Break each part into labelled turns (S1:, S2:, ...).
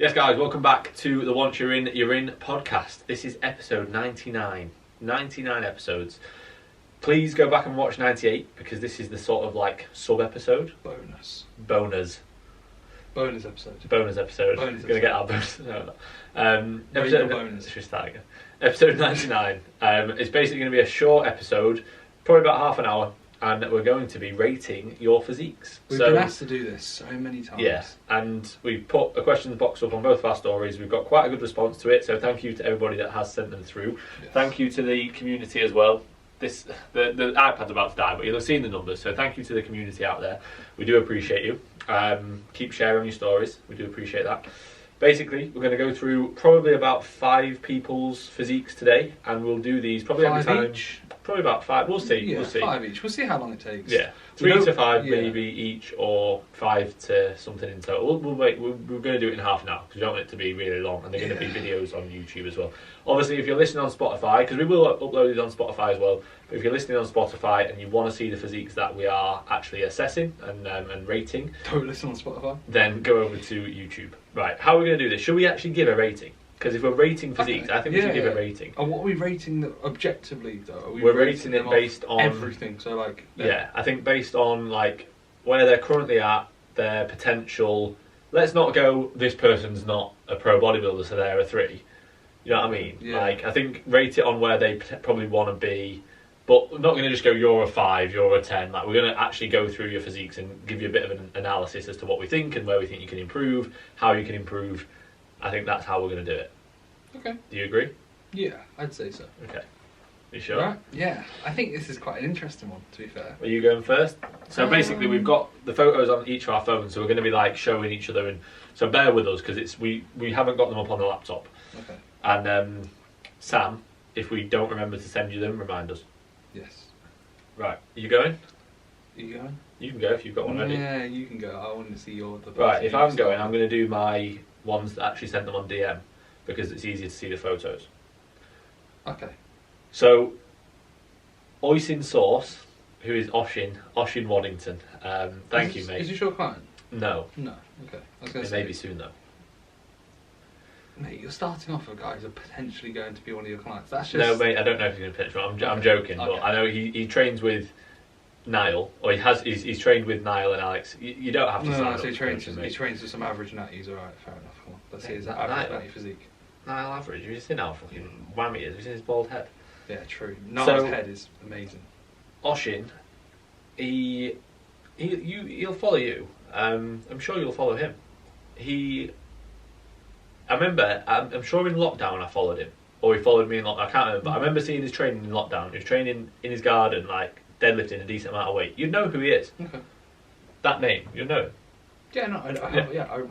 S1: Yes, guys, welcome back to the Once You're In podcast. This is episode 99. 99 episodes. Please go back and watch 98 because this is the sort of like sub-episode.
S2: Bonus episode.
S1: Bonus episode.
S2: Bonus
S1: Gonna get our bonus. Episode
S2: bonus.
S1: Let's just start again. Episode 99. It's basically going to be a short episode, probably about half an hour, and we're going to be rating your physiques.
S2: We've been asked to do this so many times.
S1: Yeah, and we've put a questions box up on both of our stories. We've got quite a good response to it, so thank you to everybody that has sent them through.
S2: Yes.
S1: Thank you to the community as well. The iPad's about to die, but you'll have seen the numbers, so thank you to the community out there. We do appreciate you. Keep sharing your stories. We do appreciate that. Basically, we're going to go through probably about 5 people's physiques today, and we'll do these probably every time.
S2: Each?
S1: Probably about 5. We'll see.
S2: Yeah,
S1: we'll see.
S2: 5 each. We'll see how long it takes.
S1: Yeah, 3 to 5 maybe each, or 5 to something in total. We'll wait. We're going to do it in half an hour because we don't want it to be really long, and they're going to be videos on YouTube as well. Obviously, if you're listening on Spotify, because we will upload it on Spotify as well. But if you're listening on Spotify and you want to see the physiques that we are actually assessing and rating,
S2: don't listen on Spotify.
S1: Then go over to YouTube. Right, how are we going to do this? Should we actually give a rating? Because if we're rating physiques, I think we should give a rating.
S2: And what are we rating objectively though?
S1: We're rating it based on
S2: everything. So like
S1: I think based on like where they're currently at, their potential. Let's not go. This person's not a pro bodybuilder, so they're a 3. You know what I mean?
S2: Yeah.
S1: Like I think rate it on where they probably want to be. But we're not going to just go, you're a 5, you're a 10. Like, we're going to actually go through your physiques and give you a bit of an analysis as to what we think and where we think you can improve, how you can improve. I think that's how we're going to do it.
S2: Okay.
S1: Do you agree?
S2: Yeah, I'd say so.
S1: Okay. You sure?
S2: Right. Yeah, I think this is quite an interesting one, to be fair.
S1: Are you going first? So basically, we've got the photos on each of our phones, so we're going to be like showing each other. And so bear with us because we haven't got them up on the laptop.
S2: Okay.
S1: And Sam, if we don't remember to send you them, remind us.
S2: Yes.
S1: Right. Are you going?
S2: Are you going?
S1: You can go if you've got one ready.
S2: Yeah, you can go. I want to see your...
S1: Right, if I'm going, I'm going to do my ones that actually sent them on DM because it's easier to see the photos.
S2: Okay.
S1: So, Oisin Sauce, who is Oshin Waddington. Thank you, mate.
S2: Is this your client?
S1: No.
S2: No. Okay. I was going
S1: It
S2: to
S1: may
S2: say...
S1: be soon, though.
S2: Mate, you're starting off with guys who are potentially going to be one of your clients. That's just...
S1: No, mate, I don't know if he's going to pitch one. I'm joking, but I know he trains with Niall, or he's trained with Niall and Alex. You don't have to sign up.
S2: He trains with some average natties. Alright, fair enough. Come on. Let's see his average natty physique.
S1: Niall average? Have you seen how fucking whammy he is? Have you seen his bald head?
S2: Yeah, true. Niall's head is amazing.
S1: Oshin, he'll follow you. I'm sure you'll follow him. I remember, I'm sure in lockdown I followed him. Or he followed me in lockdown, I can't remember. But I remember seeing his training in lockdown. He was training in his garden, like, deadlifting a decent amount of weight. You'd know who he is.
S2: Okay.
S1: That name, you'd know him.
S2: Yeah, no,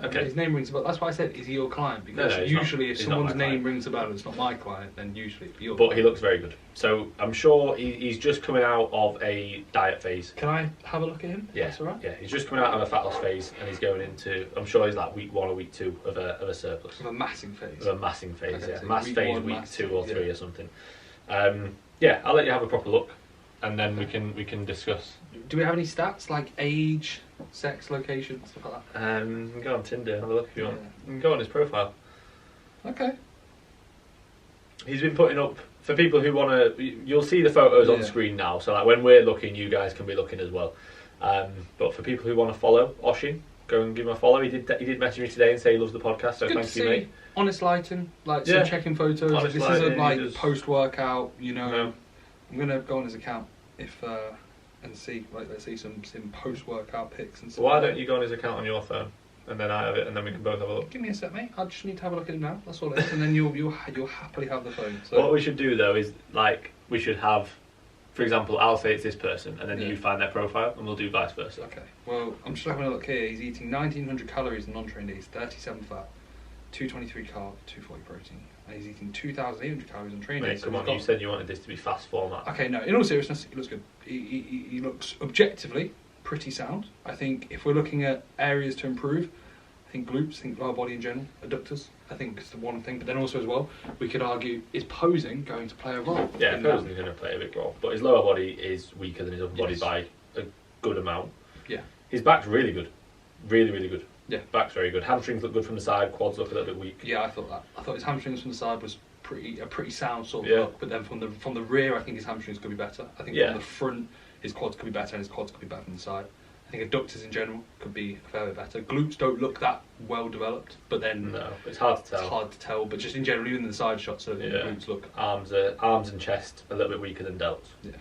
S2: okay. His name rings a bell. That's why I said, is he your client? Because usually if someone's name rings a bell and it's not my client, then usually it'd be your client.
S1: He looks very good. So I'm sure he's just coming out of a diet phase.
S2: Can I have a look at him?
S1: Yeah.
S2: That's all right?
S1: Yeah, he's just coming out of a fat loss phase and he's going into, I'm sure he's like week 1 or week 2 of a surplus.
S2: Of a massing phase?
S1: Of a massing phase,
S2: okay,
S1: yeah.
S2: So
S1: Mass phase week 2 or 3 or something. Yeah, I'll let you have a proper look and then we can discuss.
S2: Do we have any stats like age, sex, location, stuff like that?
S1: You can go on Tinder and have a look if you want. You can go on his profile.
S2: Okay.
S1: He's been putting up, for people who want to, you'll see the photos on screen now, so like when we're looking, you guys can be looking as well. But for people who want to follow Oshin, go and give him a follow. He did message me today and say he loves the podcast, so thank you, mate.
S2: Honest lighting, like some checking photos.
S1: Honest
S2: this
S1: lighting,
S2: isn't like post-workout, you know.
S1: No.
S2: I'm going to go on his account and see, like, let's see some post-workout pics and stuff.
S1: Why don't you go on his account on your phone, and then I have it, and then we can both have a look.
S2: Give me a sec, mate. I just need to have a look at him now. That's all it is, and then you'll happily have the phone. So.
S1: What we should do though is like we should have, for example, I'll say it's this person, and then you find their profile, and we'll do vice versa.
S2: Okay. Well, I'm just having a look here. He's eating 1,900 calories in non-trained days, 37 fat, 223 carb, 240 protein. And he's eating 2,800 calories on training days.
S1: Come on, you said you wanted this to be fast format.
S2: Okay, no, in all seriousness, he looks good. He looks objectively pretty sound. I think if we're looking at areas to improve, I think glutes, I think lower body in general, adductors, I think it's the one thing. But then also as well, we could argue, is posing going to play a role?
S1: Yeah, posing is going to play a big role. But his lower body is weaker than his upper body by a good amount.
S2: Yeah.
S1: His back's really good. Really, really good.
S2: Yeah.
S1: Back's very good. Hamstrings look good from the side. Quads look a little bit weak.
S2: Yeah, I thought that. I thought his hamstrings from the side was a pretty sound sort of
S1: Yeah.
S2: look, but then from the rear, I think his hamstrings could be better. I think
S1: Yeah.
S2: from the front, his quads could be better, and his quads could be better from the side. I think adductors in general could be a fair bit better. Glutes don't look that well developed, but then
S1: No, it's hard to tell.
S2: it's hard to tell. But just in general, even in the side shots, so the
S1: Yeah.
S2: glutes look.
S1: Arms and chest a little bit weaker than delts.
S2: Yeah.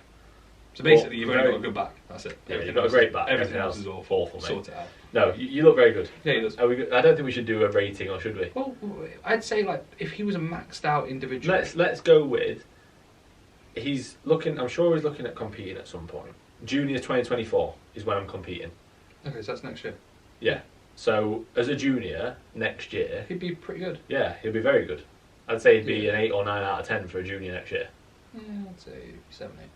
S2: So basically,
S1: But
S2: you've
S1: very-
S2: only got a good back. That's it.
S1: Yeah,
S2: Everything
S1: you've got a
S2: else-
S1: great back.
S2: Everything else is awful.
S1: mate.
S2: Sort it out.
S1: No, you look very good.
S2: Yeah, he does.
S1: I don't think we should do a rating, or should we?
S2: Well, I'd say like if he was a maxed out individual.
S1: Let's go with. He's looking. I'm sure he's looking at competing at some point. Junior 2024 is when I'm competing.
S2: Okay, so that's next year.
S1: Yeah. So as a junior next year,
S2: He'd be pretty good.
S1: yeah, he'll be very good. I'd say he'd be
S2: Yeah.
S1: an 8 or 9 out of 10 for a junior next year.
S2: Yeah, I'd say 7, 8.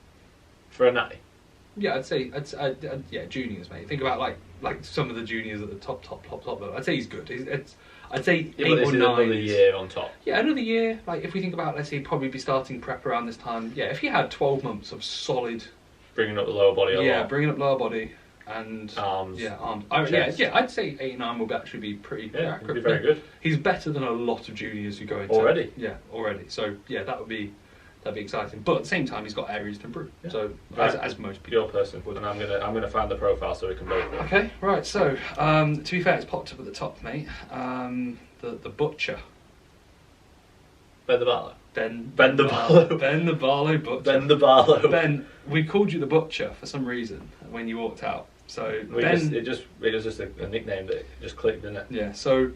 S1: For a natty.
S2: Yeah, I'd say yeah, juniors, mate. Think about like some of the juniors at the top level. I'd say he's good. I'd say
S1: Yeah,
S2: 8
S1: but this
S2: or
S1: is
S2: 9.
S1: another year on top.
S2: Yeah, another year. Like if we think about, let's say, he'd probably be starting prep around this time. Yeah, if he had 12 months of solid.
S1: Bringing up the lower body a lot.
S2: Bringing up lower body and
S1: Arms.
S2: Yeah, arms.
S1: Chest.
S2: Yeah, I'd say 8 and 9 will actually be pretty.
S1: Yeah, he'd be very good.
S2: He's better than a lot of juniors who go into
S1: Already?
S2: Yeah, already. So yeah, that'd be exciting. But at the same time, he's got areas to improve.
S1: Yeah.
S2: So
S1: Right.
S2: as most people.
S1: Your person, and I'm gonna find the profile so we can both.
S2: Okay, right. So to be fair, it's popped up at the top, mate. The butcher.
S1: Ben the Barlow.
S2: Ben
S1: the Barlow.
S2: Ben the Barlow butcher.
S1: Ben the Barlow.
S2: Ben, we called you the butcher for some reason when you walked out. So
S1: It was just a nickname that just clicked, didn't it?
S2: Yeah. So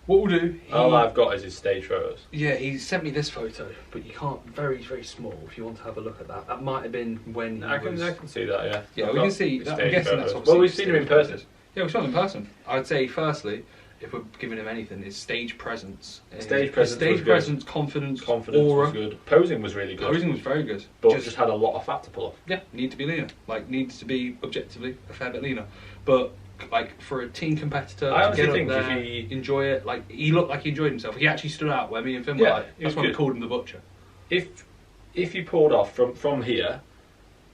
S2: what we'll do?
S1: All I've got is his stage photos.
S2: Yeah, he sent me this photo, but you can't. Very, very small. If you want to have a look at that, that might have been when.
S1: I can see that. Yeah.
S2: Yeah,
S1: I've
S2: we
S1: got
S2: can see.
S1: his
S2: I'm
S1: stage
S2: guessing that's
S1: photos.
S2: obviously.
S1: Well, we've seen him in
S2: stage
S1: person.
S2: photos. Yeah, we saw him in person. I'd say, firstly, if we're giving him anything, is stage presence.
S1: Stage presence
S2: Stage
S1: was good.
S2: presence, confidence, aura.
S1: was good. Posing was really good.
S2: Posing was very good.
S1: But just had a lot of fat to pull off.
S2: Yeah, need to be leaner. Like, needs to be objectively a fair bit leaner. But like for a team competitor,
S1: I
S2: to
S1: honestly
S2: get
S1: think
S2: up
S1: if
S2: there,
S1: he-
S2: enjoy it. Like he looked like he enjoyed himself. He actually stood out where me and Finn were
S1: Yeah,
S2: like.
S1: he was
S2: That's why we
S1: good.
S2: called him the butcher.
S1: If you pulled off from here,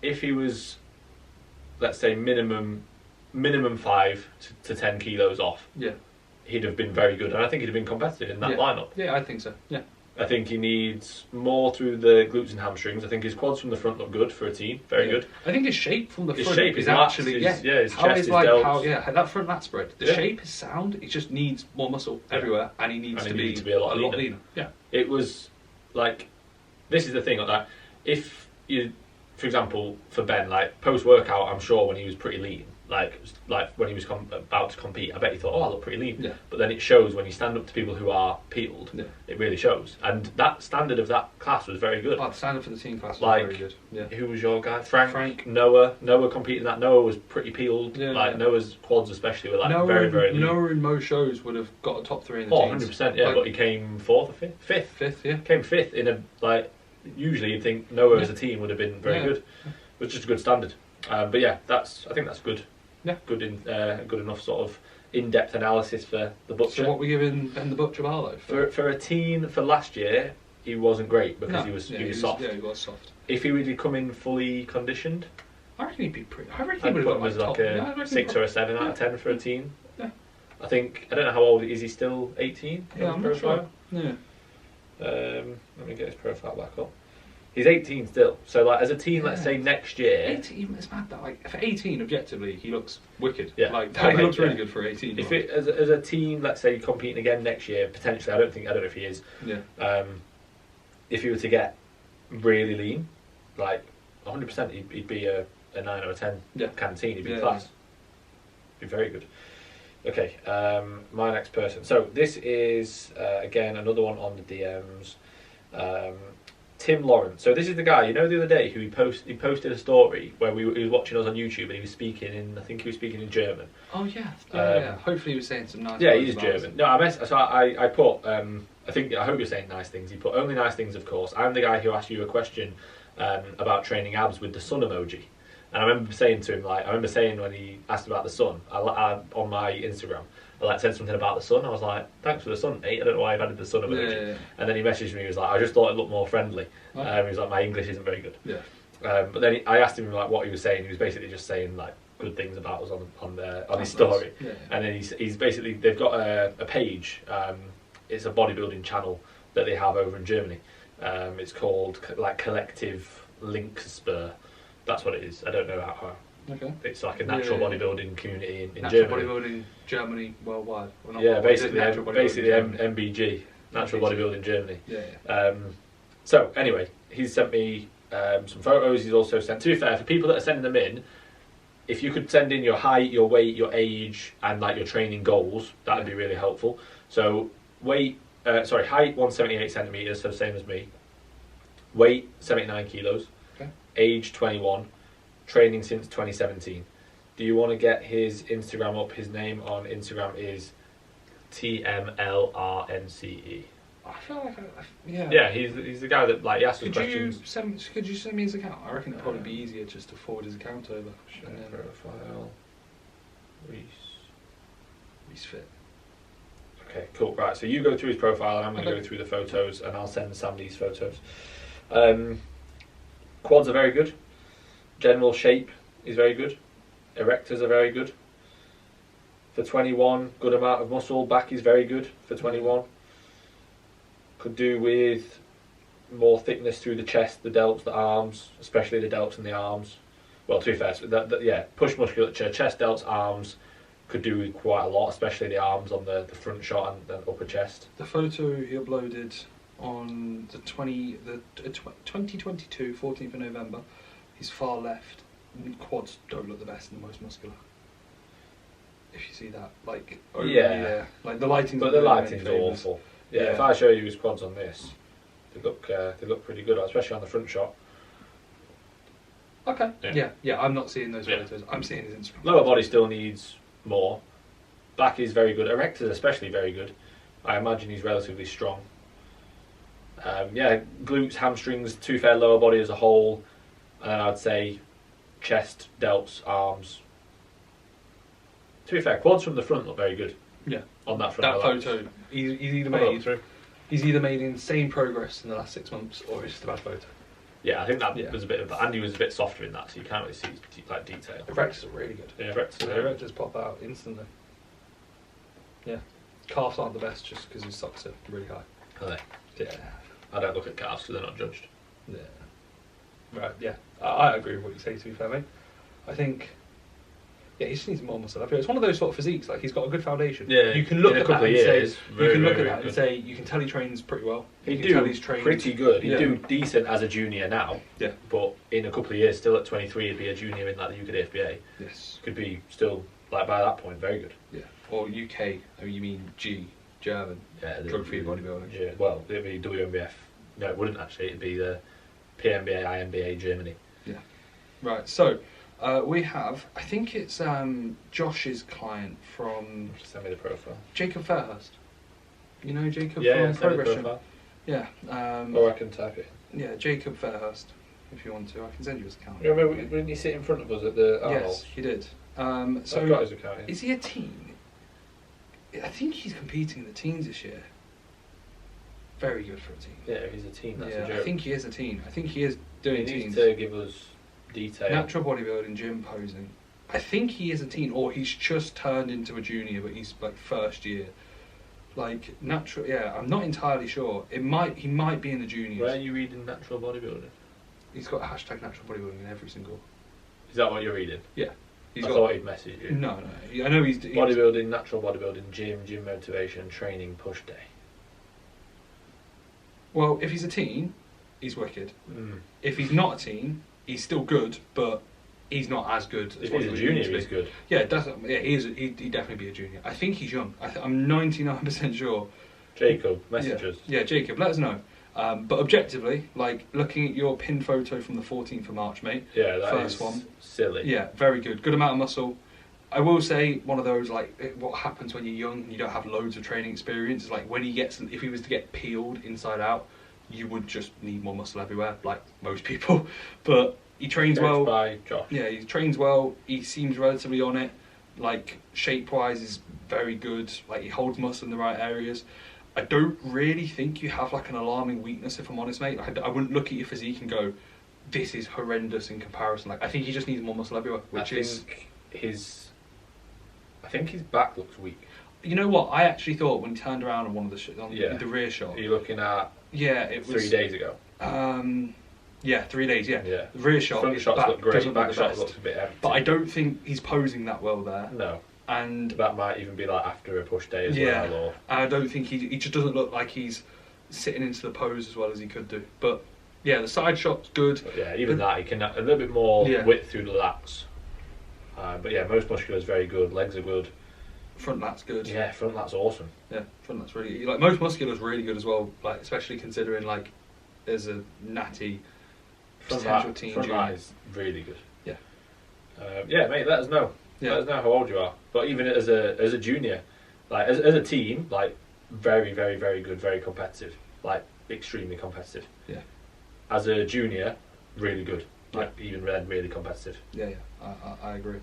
S1: if he was, let's say minimum 5 to 10 kilos off,
S2: Yeah.
S1: he'd have been very good, and I think he'd have been competitive in that lineup.
S2: Yeah, I think so. Yeah.
S1: I think he needs more through the glutes and hamstrings. I think his quads from the front look good for a teen. Very good.
S2: I think his shape from the
S1: His
S2: front
S1: shape,
S2: is
S1: his lats,
S2: actually
S1: his
S2: how
S1: chest,
S2: is
S1: his
S2: like
S1: delts.
S2: how that front lat spread. The
S1: Yeah.
S2: shape is sound. It just needs more muscle everywhere, and he needs
S1: And
S2: to
S1: he
S2: be
S1: needs to be a lot leaner.
S2: Yeah.
S1: It was like, this is the thing, like if you, for example, for Ben, like post workout, I'm sure when he was pretty lean, like when he was about to compete, I bet he thought, oh, I look pretty lean.
S2: Yeah.
S1: But then it shows when you stand up to people who are peeled,
S2: Yeah.
S1: it really shows. And that standard of that class was very good.
S2: Oh, the standard for the team class was
S1: Like,
S2: very good. Yeah.
S1: Who was your guy? Frank.
S2: Frank.
S1: Noah competed in that. Noah was pretty peeled.
S2: Yeah,
S1: like
S2: yeah.
S1: Noah's quads especially were like
S2: Noah,
S1: very, very lean.
S2: Noah in most shows would have got a top 3 in the
S1: Oh,
S2: teams.
S1: 100%, yeah,
S2: Like,
S1: but he came 4th or 5th? 5th.
S2: 5th, yeah.
S1: Came 5th in a, like, usually you'd think Noah as
S2: Yeah.
S1: a team would have been very
S2: Yeah.
S1: good. It was just a good standard. But yeah, I think that's good.
S2: Yeah.
S1: Good enough sort of in-depth analysis for the Butcher.
S2: So what we giving Ben the Butcher Barlow?
S1: For a teen for last year, he wasn't great because
S2: No,
S1: he was
S2: yeah,
S1: soft.
S2: Yeah, he was soft.
S1: If he would come in fully conditioned,
S2: I reckon he'd be pretty. I reckon he
S1: I'd
S2: would
S1: put
S2: have
S1: him
S2: got
S1: as
S2: like
S1: like
S2: top.
S1: a
S2: Yeah, I reckon
S1: 6 or a 7 out of 10 for a teen.
S2: Yeah.
S1: I don't know how old is he still. 18?
S2: Yeah, I'm not sure. Yeah.
S1: Let me get his profile back up. He's 18 still. So like as a teen, let's
S2: Yeah.
S1: say next year,
S2: 18, it's mad that like for 18 objectively he looks wicked.
S1: Yeah.
S2: Like
S1: Oh,
S2: he
S1: mate,
S2: looks really
S1: yeah.
S2: good for 18.
S1: if it as a teen, let's say competing again next year, potentially, I don't know if he is.
S2: Yeah.
S1: If he were to get really lean, like 100%, he'd be a 9 or a 10
S2: Yeah.
S1: canteen. He'd be
S2: Yeah,
S1: class. Be very good. Okay, my next person. So this is again another one on the DMs. Tim Lawrence. So this is the guy, the other day who he posted a story where he was watching us on YouTube and he was speaking in, I think he was speaking in German.
S2: Oh yeah. Yeah. Hopefully he was saying some nice.
S1: Yeah,
S2: words
S1: he is
S2: about us.
S1: German. No, I put, I hope you're saying nice things. He put only nice things, of course. I'm the guy who asked you a question about training abs with the sun emoji. And I remember saying to him, when he asked about the sun, I on my Instagram, I said something about the sun. I was like, thanks for the sun, mate. I don't know why you've added the sun emoji.
S2: Yeah.
S1: And then he messaged me, he was like, I just thought it looked more friendly.
S2: Okay.
S1: He was like, my English isn't very good.
S2: Yeah.
S1: But then I asked him like what he was saying. He was basically just saying like, good things about us on his
S2: That's
S1: story.
S2: nice. Yeah.
S1: And then he's basically, they've got a page. It's a bodybuilding channel that they have over in Germany. It's called like Collective Link Spur. That's what it is. I don't know how.
S2: Okay.
S1: It's like a natural bodybuilding community in
S2: Natural
S1: Germany.
S2: bodybuilding Germany worldwide. Well, not
S1: Yeah,
S2: worldwide,
S1: basically
S2: natural bodybuilding Germany.
S1: MBG, Natural Bodybuilding Germany.
S2: Yeah.
S1: So anyway, he's sent me some photos. He's also sent, to be fair, for people that are sending them in, if you could send in your height, your weight, your age, and like your training goals, that would be really helpful. So height 178 centimeters, so same as me. Weight 79 kilos.
S2: Okay.
S1: Age 21. Training since 2017. Do you want to get his Instagram up? His name on Instagram is TMLRNCE.
S2: I feel like yeah.
S1: Yeah, he's the guy that like he asks us questions.
S2: Could you send me his account? I reckon it'd probably be easier just to forward his account over.
S1: Share profile.
S2: Reese Fit.
S1: Okay, cool. Right, so you go through his profile, and I'm going to go through the photos, and I'll send Sam these photos. Quads are very good. General shape is very good. Erectors are very good. For 21, good amount of muscle. Back is very good for 21. Could do with more thickness through the chest, the delts, the arms, especially the delts and the arms. Well, to be fair, push musculature, chest, delts, arms. Could do with quite a lot, especially the arms on the front shot and the upper chest.
S2: The photo he uploaded on the 2022, 14th of November, his far left quads don't look the best and the most muscular. If you see that, like like the lighting's
S1: awful. Yeah, if I show you his quads on this, they look pretty good, especially on the front shot.
S2: Okay. Yeah. I'm not seeing those photos. I'm seeing his Instagram.
S1: Lower body still needs more. Back is very good. Erectors especially very good. I imagine he's relatively strong. Glutes, hamstrings, to be fair, lower body as a whole, and then I'd say chest, delts, arms. To be fair, quads from the front look very good.
S2: Yeah.
S1: On that front.
S2: That photo, he's either made insane progress in the last 6 months, or it's just a bad photo.
S1: Yeah, I think that was a bit of. Andy was a bit softer in that, so you can't really see like detail.
S2: Erectors are really good.
S1: Yeah, erectors.
S2: Erectors pop out instantly. Yeah. Calves aren't the best just because his socks are really high.
S1: Are they?
S2: Yeah.
S1: I don't look at calves because they're not judged.
S2: Yeah. Right. Yeah. I agree with what you say. To be fair, mate, I think. Yeah, he just needs more muscle up here. It's one of those sort of physiques. Like he's got a good foundation.
S1: Yeah.
S2: You can look at that and say.
S1: You
S2: can look at that and say you can tell he trains pretty well.
S1: He's pretty good. He'd do decent as a junior now.
S2: Yeah.
S1: But in a couple of years, still at 23, he'd be a junior in like the UK FBA.
S2: Yes.
S1: Could be still like by that point very good.
S2: Yeah. Or UK. Oh, you mean G? German.
S1: Yeah.
S2: Drug-free bodybuilding.
S1: Yeah. Well, it'd be WMBF. No, it wouldn't actually. It'd be the PMBA, IMBA Germany.
S2: Yeah. Right. So. We have, I think it's Josh's client from...
S1: Send me the profile.
S2: Jacob Fairhurst. You know Jacob
S1: from
S2: Progression? Yeah.
S1: Or I can type it.
S2: Yeah, Jacob Fairhurst, if you want to. I can send you his account.
S1: Remember when you sit in front of us at the Arnold?
S2: Yes, he did. So
S1: I've got his account here.
S2: Is he a teen? I think he's competing in the teens this year. Very good for a teen.
S1: Yeah, if he's a teen, that's a joke.
S2: I think he is a teen. I think he is doing teens.
S1: He needs to give us detail.
S2: Natural bodybuilding, gym posing. I think he is a teen, or he's just turned into a junior, but he's like first year. Like natural, yeah. I'm not entirely sure. He might be in the juniors.
S1: Where are you reading natural bodybuilding?
S2: He's got a hashtag natural bodybuilding in every single.
S1: Is that what you're reading?
S2: Yeah.
S1: I thought he'd message you.
S2: No. I know he's
S1: bodybuilding, natural bodybuilding, gym motivation, training, push day.
S2: Well, if he's a teen, he's wicked. If he's not a teen, he's still good, but he's not as good as
S1: if he's a junior, he's good.
S2: Yeah, definitely. Yeah, he'd definitely be a junior. I think he's young. I'm 99% sure.
S1: Jacob, message us.
S2: Yeah, Jacob, let us know. But objectively, like looking at your pin photo from the 14th of March, mate.
S1: Yeah, that
S2: first
S1: is
S2: one.
S1: Silly.
S2: Yeah, very good. Good amount of muscle. I will say one of those like what happens when you're young and you don't have loads of training experience is like when if he was to get peeled inside out, you would just need more muscle everywhere, like most people. But he trains well.
S1: By Josh.
S2: Yeah, he trains well. He seems relatively on it. Like shape-wise, is very good. Like he holds muscle in the right areas. I don't really think you have like an alarming weakness, if I'm honest, mate. I wouldn't look at your physique and go, "This is horrendous in comparison." Like I think he just needs more muscle everywhere, which is
S1: I think his back looks weak.
S2: You know what? I actually thought when he turned around on one of the rear shot.
S1: Are you looking at?
S2: Yeah, it was
S1: 3 days ago.
S2: Yeah, 3 days. Yeah.
S1: Yeah.
S2: The rear shot.
S1: Front shots look great. Back shot looks a bit empty.
S2: But I don't think he's posing that well there.
S1: No.
S2: And
S1: that might even be like after a push day as well. Or
S2: I don't think he just doesn't look like he's sitting into the pose as well as he could do. But yeah, the side shot's good.
S1: But yeah, even that he can a little bit more width through the lats. But yeah, most muscular is very good. Legs are good.
S2: Front lat's good.
S1: Yeah, front lat's awesome.
S2: Yeah, front lat's really good. Like most muscular's really good as well. Like especially considering like there's a natty potential teen
S1: front
S2: junior.
S1: lat is really good.
S2: Yeah.
S1: Yeah, mate. Let us know.
S2: Yeah.
S1: Let us know how old you are. But even as a junior, like as a team, like very, very, very good, very competitive, like extremely competitive.
S2: Yeah.
S1: As a junior, really good. Like even then, really competitive.
S2: Yeah, I agree.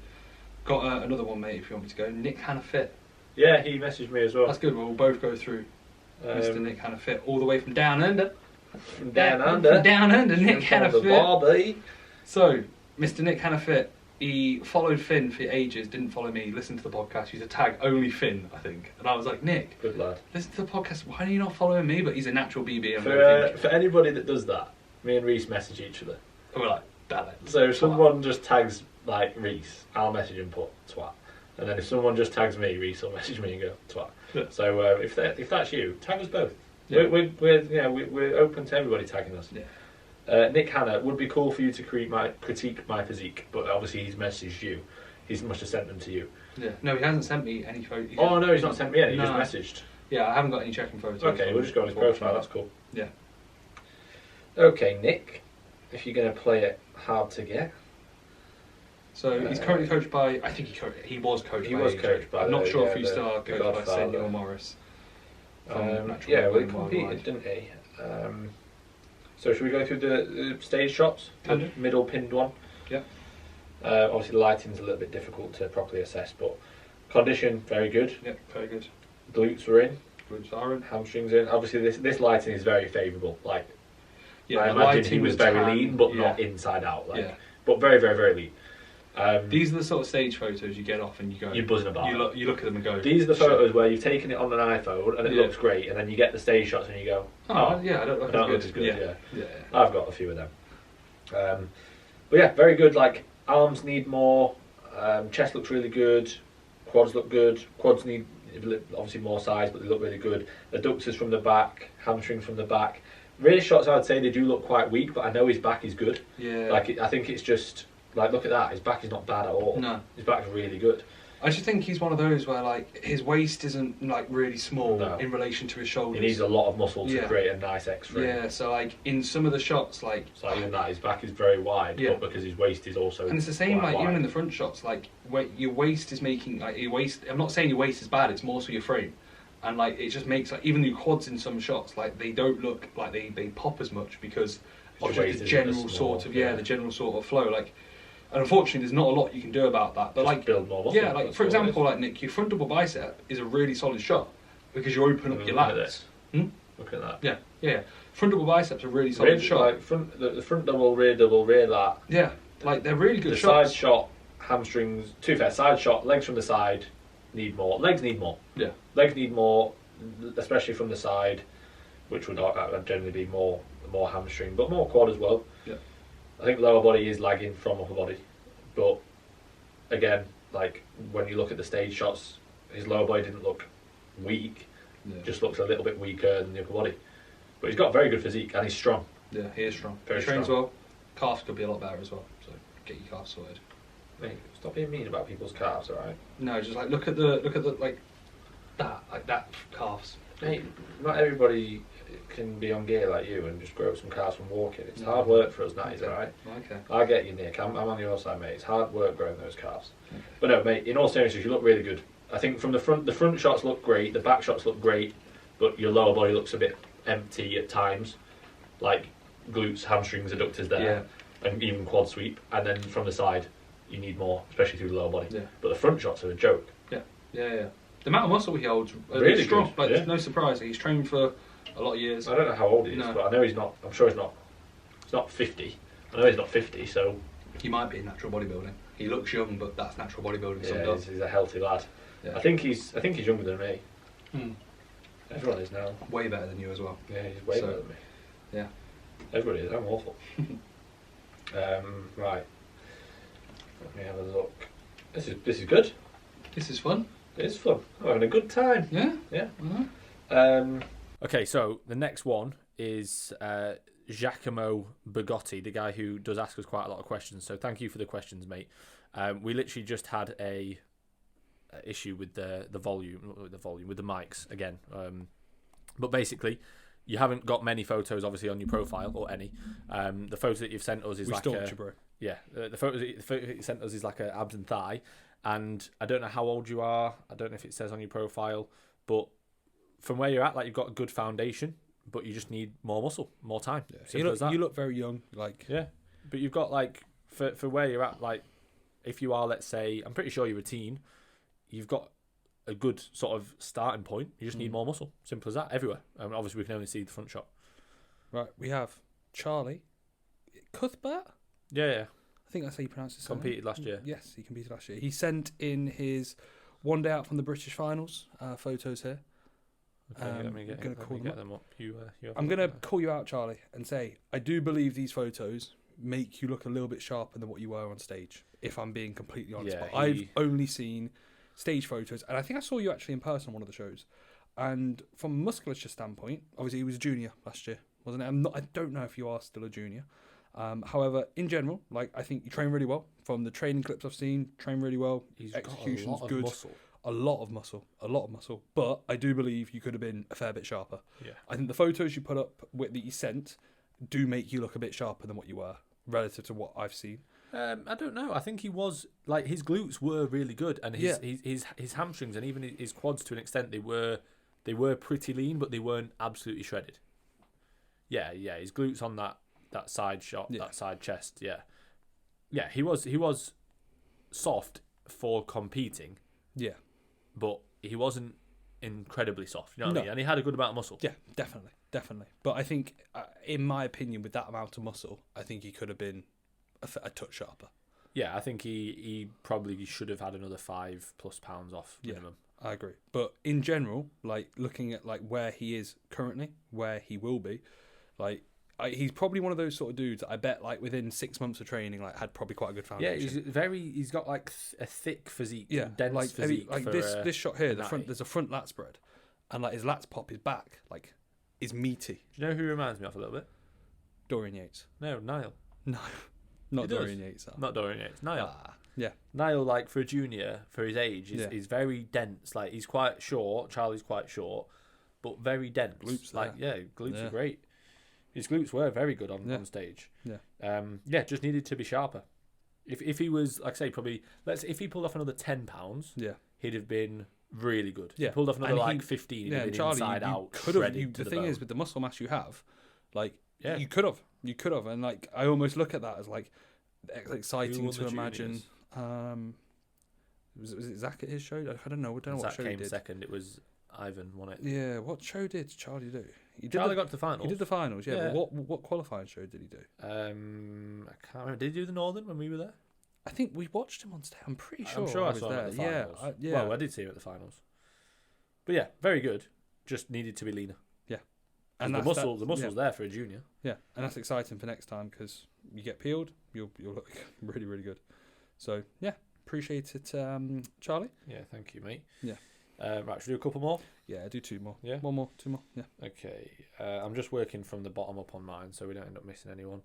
S2: Got another one, mate. If you want me to go, Nick Hanna Fit.
S1: Yeah, he messaged me as well.
S2: That's good. We'll both go through Mr. Nick Hanna Fit all the way from down under.
S1: From down under,
S2: Nick Hanna Fit.
S1: Barbie.
S2: So, Mr. Nick Hanna Fit. He followed Finn for ages, didn't follow me, listened to the podcast, he used to tag only Finn, I think. And I was like, Nick,
S1: good lad,
S2: listen to the podcast, why are you not following me? But he's a natural BB.
S1: And for anybody that does that, me and Reese message each other.
S2: And we're like, damn it.
S1: So if someone just tags like Reese, I'll message and put twat. And then if someone just tags me, Reese will message me and go twat. Yeah. So if that's you, tag us both. Yeah. We're open to everybody tagging us. Yeah. Nick Hanna, would be cool for you to critique my physique, but obviously he's messaged you. He must have sent them to you.
S2: Yeah. No, he hasn't sent me any photos.
S1: Oh no, he's not sent me any. He just messaged.
S2: Yeah, I haven't got any checking photos.
S1: Okay, we'll just go on his profile. That's cool.
S2: Yeah.
S1: Okay, Nick, if you're going to play it hard to get.
S2: So he's currently coached by. I think he was coached by. I'm not sure if he's still coached by Senor Morris.
S1: Yeah, well, he competed, didn't he? So should we go through the stage shots? The middle pinned one?
S2: Yeah.
S1: Obviously the lighting's a little bit difficult to properly assess, but condition, very good.
S2: Yep, very good.
S1: Glutes were in.
S2: Glutes are in.
S1: Hamstrings in. Obviously this lighting is very favourable. Like,
S2: yeah,
S1: I imagine he was very lean, but not inside out. Like, but very, very, very lean.
S2: These are the sort of stage photos you get off and you go.
S1: You're buzzing about.
S2: You look at them and go.
S1: These are the photos where you've taken it on an iPhone and it looks great, and then you get the stage shots and you go,
S2: I don't look
S1: as good.
S2: Yeah.
S1: I've got a few of them. But yeah, very good. Like arms need more. Chest looks really good. Quads look good. Quads need obviously more size, but they look really good. Adductors from the back, hamstrings from the back. Rear shots, I'd say they do look quite weak, but I know his back is good.
S2: Yeah.
S1: Like I think it's just. Like, look at that. His back is not bad at all.
S2: No.
S1: His back's really good.
S2: I just think he's one of those where, like, his waist isn't, like, really small in relation to his shoulders.
S1: He needs a lot of muscle to create a nice X-frame.
S2: Yeah, so, like, in some of the shots, like...
S1: So even that, his back is very wide, but because his waist is also
S2: And it's the same, like,
S1: wide.
S2: even in the front shots, like, where your waist is making, like, your waist... I'm not saying your waist is bad, it's more so your frame. And, like, it just makes, like, even your quads in some shots, like, they don't look like they pop as much because of like, the general sort of, the general sort of flow, like... And unfortunately, there's not a lot you can do about that. But
S1: just
S2: like,
S1: build more muscle.
S2: Yeah, like for example, like Nick, your front double bicep is a really solid shot because you open up your lats.
S1: Look at that.
S2: Yeah. Front double biceps are really solid shot.
S1: Like the front double, rear lat.
S2: Yeah, like they're really good
S1: the
S2: shots.
S1: Side shot, hamstrings. To be fair, side shot, legs from the side need more. Legs need more.
S2: Yeah.
S1: Legs need more, especially from the side, which would generally be more hamstring, but more quad as well.
S2: Yeah.
S1: I think lower body is lagging from upper body, but again, like when you look at the stage shots, his lower body didn't look weak, just looks a little bit weaker than the upper body. But he's got a very good physique and he's strong.
S2: Yeah, he is strong.
S1: Very
S2: he trains
S1: strong.
S2: well. Calves could be a lot better as well, so get your calves sorted.
S1: Mate, stop being mean about people's calves, alright?
S2: No, just like look at the like that calves.
S1: Mate, not everybody can be on gear like you and just grow some calves from walking. It's hard work for us, that is, alright?
S2: Okay.
S1: I get you, Nick. I'm on your side, mate. It's hard work growing those calves. Okay. But no, mate, in all seriousness, you look really good. I think from the front shots look great, the back shots look great, but your lower body looks a bit empty at times. Like glutes, hamstrings, adductors there, and even quad sweep. And then from the side, you need more, especially through the lower body. Yeah. But the front shots are a joke.
S2: Yeah. The amount of muscle he holds,
S1: really
S2: strong.
S1: Good.
S2: Like, no surprise. He's trained for a lot of years.
S1: I don't know how old he is, but I know he's not. I'm sure he's not. He's not 50. I know he's not 50, so
S2: he might be in natural bodybuilding. He looks young, but that's natural bodybuilding.
S1: Yeah, he's a healthy lad.
S2: Yeah.
S1: I think he's younger than me.
S2: Mm.
S1: Everyone is now.
S2: Way better than you as well.
S1: Yeah, he's way better than me.
S2: Yeah.
S1: Everybody is. I'm awful. Right. Let me have a look. This is good.
S2: This is fun.
S1: It is fun. I'm having a good time.
S2: Yeah.
S1: Yeah.
S2: Mm-hmm.
S1: Okay, so the next one is Giacomo Bigotti, the guy who does ask us quite a lot of questions. So thank you for the questions, mate. We literally just had a issue with the volume, with the mics again. But basically, you haven't got many photos, obviously, on your profile or any. The photo that you've sent us is like
S2: stalked you, bro.
S1: Yeah, the photo that you sent us is like a abs and thigh, and I don't know how old you are. I don't know if it says on your profile, but from where you're at, like you've got a good foundation, but you just need more muscle, more time.
S2: Yeah. You look very young, like
S1: yeah, but you've got like for where you're at, like if you are, let's say, I'm pretty sure you're a teen, you've got a good sort of starting point. You just need more muscle. Simple as that. Everywhere. Obviously, we can only see the front shot.
S2: Right. We have Charlie Cuthbert.
S1: Yeah.
S2: I think that's how you pronounce it.
S1: Competed last year.
S2: Yes, he competed last year. He sent in his one day out from the British finals photos here.
S1: Okay, let me get them up.
S2: I'm going to call you out, Charlie, and say I do believe these photos make you look a little bit sharper than what you were on stage, if I'm being completely honest.
S1: Yeah,
S2: but I've only seen stage photos, and I think I saw you actually in person on one of the shows. And from a musculature standpoint, obviously he was a junior last year, wasn't it? I don't know if you are still a junior. However, in general, like I think you train really well. From the training clips I've seen, train really well.
S1: He's
S2: Execution's
S1: got
S2: good. A lot of muscle. But I do believe you could have been a fair bit sharper.
S1: Yeah.
S2: I think the photos you put up that you sent do make you look a bit sharper than what you were relative to what I've seen.
S1: I don't know. I think he was like his glutes were really good, and his hamstrings and even his quads to an extent they were pretty lean, but they weren't absolutely shredded. Yeah. His glutes on that side shot, that side chest. Yeah. He was soft for competing.
S2: Yeah.
S1: But he wasn't incredibly soft, you know what I mean? And he had a good amount of muscle.
S2: Yeah, definitely. But I think, in my opinion, with that amount of muscle, I think he could have been a touch sharper.
S1: Yeah, I think he probably should have had another 5+ pounds off minimum.
S2: Yeah, I agree. But in general, like looking at like where he is currently, where he will be, like he's probably one of those sort of dudes that I bet like within 6 months of training like had probably quite a good foundation.
S1: Yeah, he's got like a thick physique, dense
S2: like,
S1: physique.
S2: Like this shot here, there's a front lat spread, and like his lats pop, his back like is meaty.
S1: Do you know who he reminds me of a little bit?
S2: Dorian Yates.
S1: No, Niall.
S2: No, not Dorian Yates.
S1: Not Dorian Yates. Niall.
S2: Yeah.
S1: Niall, like for a junior, for his age, he's very dense. Like he's quite short. Charlie's quite short, but very dense.
S2: Glutes,
S1: glutes are great. His glutes were very good on stage.
S2: Yeah.
S1: Just needed to be sharper. If he was, like I say, probably if he pulled off another 10 pounds, he'd have been really good.
S2: Yeah.
S1: If he pulled off another 15, he'd have been
S2: Charlie,
S1: inside out.
S2: The thing is, with the muscle mass you have, like you could have, and like I almost look at that as like exciting to imagine. Was it Zach at his show? I don't know. What show he did.
S1: Second. It was Ivan won it.
S2: Yeah. What show did Charlie do?
S1: Charlie got to the finals.
S2: He did the finals. Yeah. But what qualifying show did he do?
S1: I can't remember. Did he do the Northern when we were there?
S2: I think we watched him on stage. I'm pretty sure.
S1: I'm sure I saw him at the finals. Well, I did see him at the finals. But yeah, very good. Just needed to be leaner.
S2: Yeah.
S1: And the muscle's there for a junior.
S2: Yeah, and that's exciting for next time because you get peeled, you'll look really, really good. So yeah, appreciate it, Charlie.
S1: Yeah, thank you, mate.
S2: Yeah.
S1: Right, should we do a couple more?
S2: Yeah, do 2 more.
S1: Yeah.
S2: 1 more, 2 more. Yeah.
S1: Okay. I'm just working from the bottom up on mine, so we don't end up missing anyone.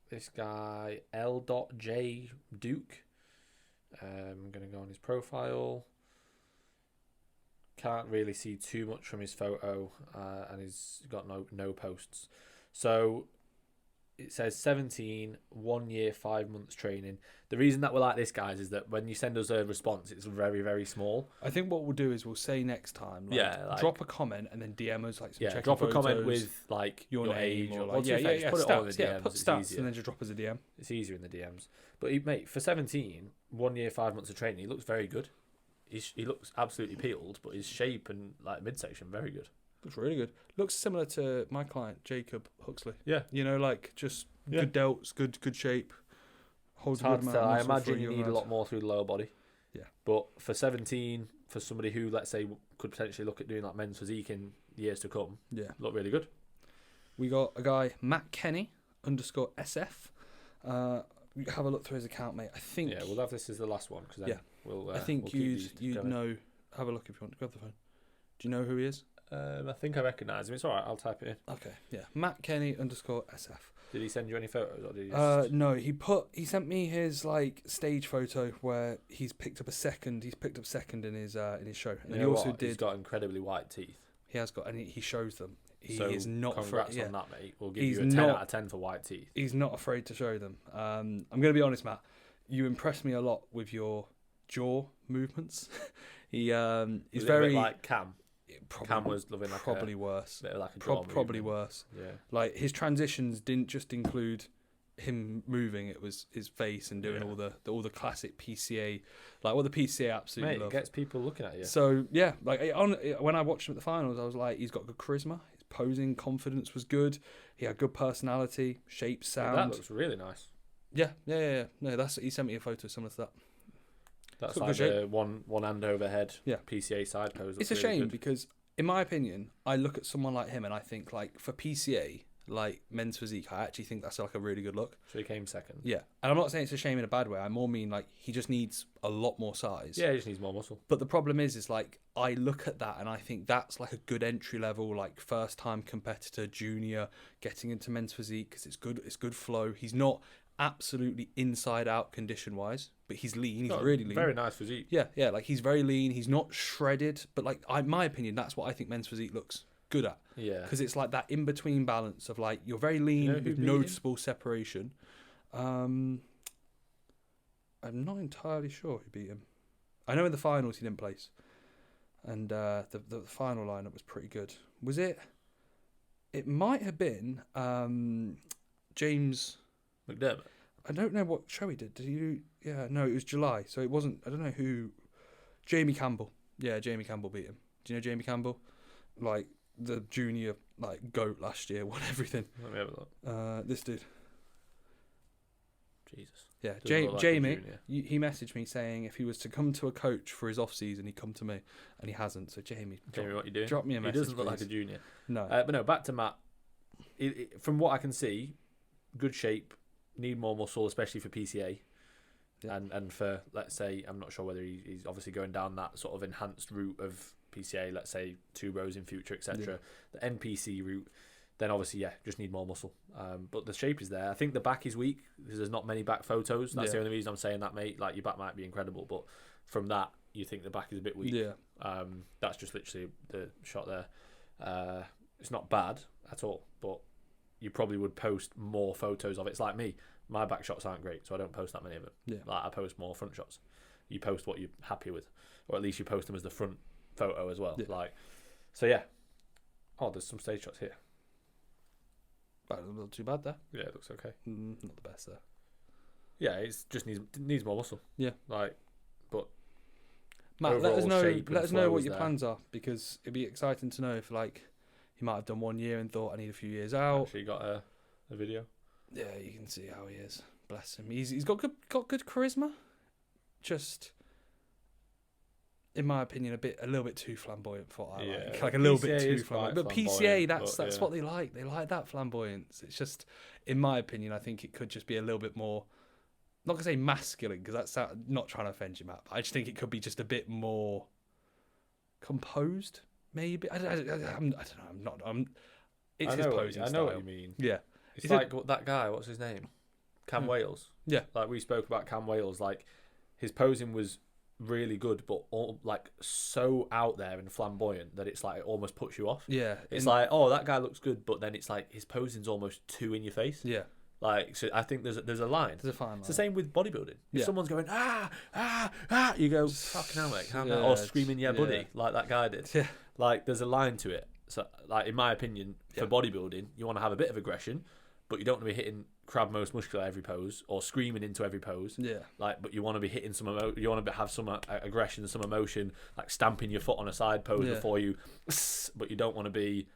S1: This guy L.J. Duke. I'm gonna go on his profile. Can't really see too much from his photo, and he's got no posts. So it says 17, 1 year, 5 months training. The reason that we like this, guys, is that when you send us a response, it's very, very small.
S2: I think what we'll do is we'll say next time, drop a comment and then DM us like some
S1: drop a comment with like your age or
S2: put
S1: stats,
S2: it all in the DMs. Put stats and then just drop us a DM.
S1: It's easier in the DMs. But mate, for 17, 1 year, 5 months of training, he looks very good. He looks absolutely peeled, but his shape and like midsection very good.
S2: Looks really good. Looks similar to my client Jacob Huxley.
S1: Yeah,
S2: like just good delts, good shape. Holds
S1: It's hard
S2: a good
S1: to
S2: amount
S1: tell.
S2: of
S1: I
S2: muscle
S1: imagine
S2: for
S1: you
S2: young
S1: need a
S2: lad.
S1: lot more through the lower body.
S2: Yeah.
S1: But for 17, for somebody who, let's say, could potentially look at doing like men's physique in years to come,
S2: Yeah.
S1: look really good.
S2: We got a guy, Matt Kenny _SF. You have a look through his account, mate. I think.
S1: Yeah, we'll have this as the last one because then we'll.
S2: I think
S1: we'll
S2: you'd know. Have a look if you want to grab the phone. Do you know who he is?
S1: I think I recognise him. It's all right. I'll type it in.
S2: Okay, yeah, Matt Kenny _SF.
S1: Did he send you any photos, or did he just...
S2: No, he sent me his like stage photo where he's picked up second in his show, and
S1: you
S2: he
S1: know
S2: also
S1: what? He's got incredibly white teeth.
S2: He has got, and he shows them. He
S1: So
S2: is not
S1: congrats
S2: afraid.
S1: on that, mate. We'll give
S2: He's
S1: you a 10
S2: not-
S1: out of 10 for white teeth.
S2: He's not afraid to show them. I'm going to be honest, Matt. You impressed me a lot with your jaw movements. He's very
S1: bit like Cam.
S2: Probably,
S1: Cam was loving like
S2: probably worse.
S1: bit of like a jaw
S2: Probably
S1: movement.
S2: worse.
S1: Yeah.
S2: Like his transitions didn't just include him moving; it was his face and doing all the classic PCA, like what the PCA absolutely
S1: Mate,
S2: love.
S1: it gets people looking at you.
S2: So yeah, like when I watched him at the finals, I was like, he's got good charisma. His posing confidence was good. He had good personality, shape, sound.
S1: That looks really nice.
S2: Yeah. No, he sent me a photo similar to that.
S1: That's
S2: It's got
S1: like
S2: good
S1: the one hand overhead
S2: Yeah.
S1: PCA side pose.
S2: It's
S1: Looks
S2: a
S1: really
S2: shame
S1: good.
S2: because, in my opinion, I look at someone like him and I think, like, for PCA, like men's physique, I actually think that's like a really good look.
S1: So he came second.
S2: Yeah. And I'm not saying it's a shame in a bad way. I more mean, like, he just needs a lot more size.
S1: Yeah, he just needs more muscle.
S2: But the problem is like, I look at that and I think that's like a good entry level, like, first time competitor, junior, getting into men's physique because it's good flow. He's not absolutely inside out condition wise, but he's lean. He's really lean.
S1: Very nice physique.
S2: Yeah, like he's very lean. He's not shredded, but like, in my opinion, that's what I think men's physique looks good at.
S1: Yeah.
S2: Because it's like that in between balance of like you're very lean
S1: who
S2: with
S1: beat
S2: noticeable separation. I'm not entirely sure who beat him. I know in the finals he didn't place, and the final lineup was pretty good. Was it? It might have been James
S1: McDermott.
S2: I don't know what show he did. Did he do... Yeah, no, it was July, so it wasn't... I don't know who... Jamie Campbell. Yeah, Jamie Campbell beat him. Do you know Jamie Campbell? Like, the junior, like, GOAT last year, won everything.
S1: Let me have a look.
S2: This dude.
S1: Jesus.
S2: Yeah,
S1: Doesn't look like a
S2: Jamie,
S1: junior.
S2: he messaged me saying if he was to come to a coach for his off-season, he'd come to me, and he hasn't. So, Jamie,
S1: What you doing?
S2: drop me a message,
S1: He doesn't look
S2: please.
S1: like a junior.
S2: No.
S1: But no, back to Matt. From what I can see, good shape, need more muscle, especially for PCA.
S2: Yeah.
S1: And for, let's say, I'm not sure whether he's obviously going down that sort of enhanced route of PCA, let's say 2 rows in future, etc. The NPC route, then obviously, just need more muscle. But the shape is there. I think the back is weak because there's not many back photos. That's the only reason I'm saying that, mate. Like, your back might be incredible, but from that, you think the back is a bit weak.
S2: Yeah.
S1: That's just literally the shot there. It's not bad at all, but you probably would post more photos of it. It's like me. My back shots aren't great, so I don't post that many of them.
S2: Yeah.
S1: Like, I post more front shots. You post what you're happy with, or at least you post them as the front photo as well.
S2: Yeah.
S1: Like, so yeah. Oh, there's some stage shots here.
S2: Not too bad there.
S1: Yeah, it looks okay.
S2: Not the best there.
S1: Yeah, it just needs more muscle.
S2: Yeah.
S1: Like, but
S2: Matt, let us
S1: overall
S2: know.
S1: shape and
S2: Let us know
S1: flow
S2: what
S1: is
S2: your
S1: there.
S2: plans are, because it'd be exciting to know if, like, he might have done 1 year and thought I need a few years out.
S1: Actually got a video.
S2: Yeah, you can see how he is. Bless him. He's got good charisma. Just, in my opinion, a little bit too flamboyant for what I like. Like a little bit
S1: PCA
S2: too
S1: is
S2: flamboyant.
S1: quite
S2: But PCA,
S1: flamboyant,
S2: that's
S1: but
S2: what they like. They like that flamboyance. It's just, in my opinion, I think it could just be a little bit more. Not gonna say masculine, because that's not trying to offend you, Matt. But I just think it could be just a bit more composed, maybe. I don't know. It's his posing
S1: I know
S2: style.
S1: what you mean.
S2: Yeah.
S1: It's
S2: Is
S1: like that guy, what's his name? Cam Wales.
S2: Yeah.
S1: Like, we spoke about Cam Wales. Like, his posing was really good, but like so out there and flamboyant that it's like it almost puts you off.
S2: Yeah.
S1: It's like, oh, that guy looks good, but then it's like his posing's almost too in your face.
S2: Yeah.
S1: Like, so I think there's a line.
S2: There's a fine line.
S1: It's the same with bodybuilding. If someone's going you go, fucking hell, mate, calm down, or screaming yeah buddy like that guy did.
S2: Yeah.
S1: Like, there's a line to it. So, like, in my opinion, for bodybuilding, you want to have a bit of aggression, but you don't want to be hitting crab most muscular every pose or screaming into every pose.
S2: Yeah.
S1: Like, but you want to be hitting some you want to have some aggression, some emotion, like stamping your foot on a side pose before you. But you don't want to be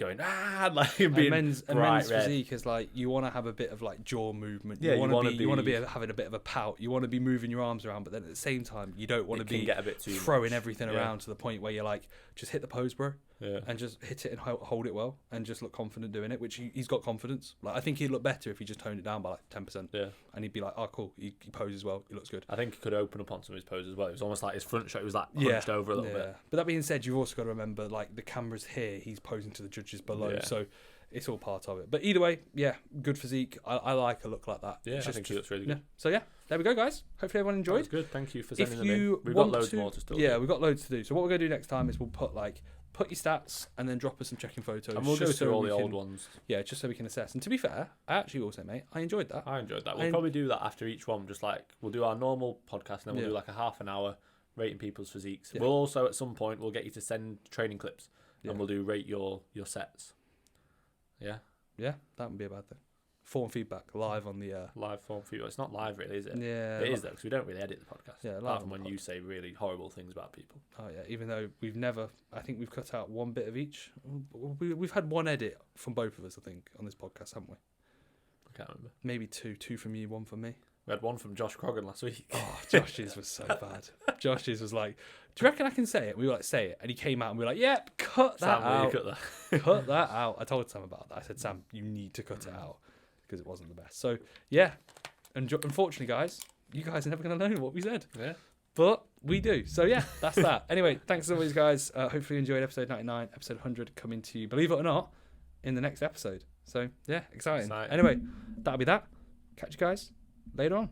S1: going like being
S2: men's
S1: red.
S2: physique is like you want to have a bit of like jaw movement.
S1: Yeah,
S2: you want to be having a bit of a pout. You want to be moving your arms around, but then at the same time, you don't want to be
S1: get a bit too
S2: throwing everything around to the point where you're like, just hit the pose, bro,
S1: and
S2: just hit it and hold it well, and just look confident doing it. Which he's got confidence. Like I think he'd look better if he just toned it down by like 10%.
S1: Yeah,
S2: and he'd be like, oh cool, he poses well, he looks good.
S1: I think he could open up on some of his poses as well. It was almost like his front shot was like hunched over a little bit.
S2: But that being said, you've also got to remember like the camera's here, he's posing to the judges below, so it's all part of it. But either way, good physique. I like a look like that.
S1: Yeah, I think he looks really good.
S2: So there we go, guys. Hopefully everyone enjoyed.
S1: That was good. Thank you for sending them in. We've
S2: got
S1: loads more to still do.
S2: Yeah, we've got loads to do. So what we're going to do next time is we'll put your stats and then drop us some checking photos.
S1: And we'll go through all the old ones. Yeah,
S2: just so we can assess. And to be fair, I actually will say, mate, I enjoyed that.
S1: We'll probably do that after each one. Just like we'll do our normal podcast and then we'll do like a half an hour rating people's physiques. We'll also at some point we'll get you to send training clips and we'll do rate your sets. Yeah, that wouldn't be a bad thing. Form feedback live on the live form feedback. It's not live really, is it?
S2: Yeah,
S1: it is though, because we don't really edit the podcast.
S2: Yeah,
S1: apart from when you say really horrible things about people.
S2: Oh yeah, even though I think we've cut out one bit of each. We've had one edit from both of us, I think, on this podcast, haven't we?
S1: I can't remember.
S2: Maybe two from you, one from me.
S1: We had one from Josh Croggan last week.
S2: Oh, Josh's was so bad. Josh's was like, do you reckon I can say it? We were like, say it. And he came out and we were like, yep, cut that out.
S1: Cut that.
S2: Cut that out. I told Sam about that. I said, Sam, you need to cut it out because it wasn't the best. So, yeah. Unfortunately, guys, you guys are never going to know what we said.
S1: Yeah.
S2: But we do. So, yeah, that's that. Anyway, thanks as always, guys. Hopefully you enjoyed episode 99, episode 100 coming to you, believe it or not, in the next episode. So, yeah, exciting. Anyway, that'll be that. Catch you guys later on.